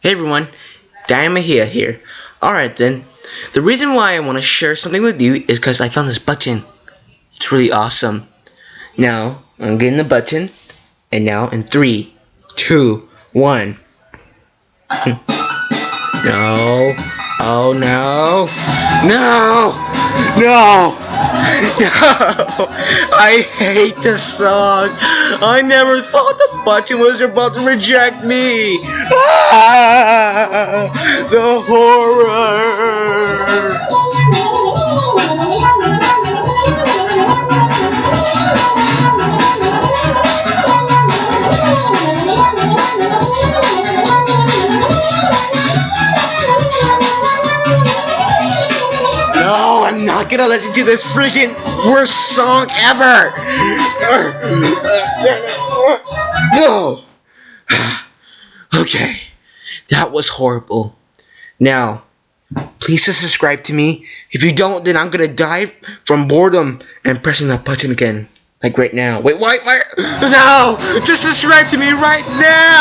Hey everyone, Diana here. Alright then, the reason why I want to share something with you is because I found this button. It's really awesome. Now, I'm getting the button, and now in 3, 2, 1. No. Oh no. No! No! No! I hate this song. I never thought the button was about to reject me. Ah, the horror. No, I'm not gonna listen to this freaking worst song ever. No. Okay, that was horrible. Now, please just subscribe to me. If you don't, then I'm gonna die from boredom and pressing that button again, like right now. Wait, why? No, just subscribe to me right now.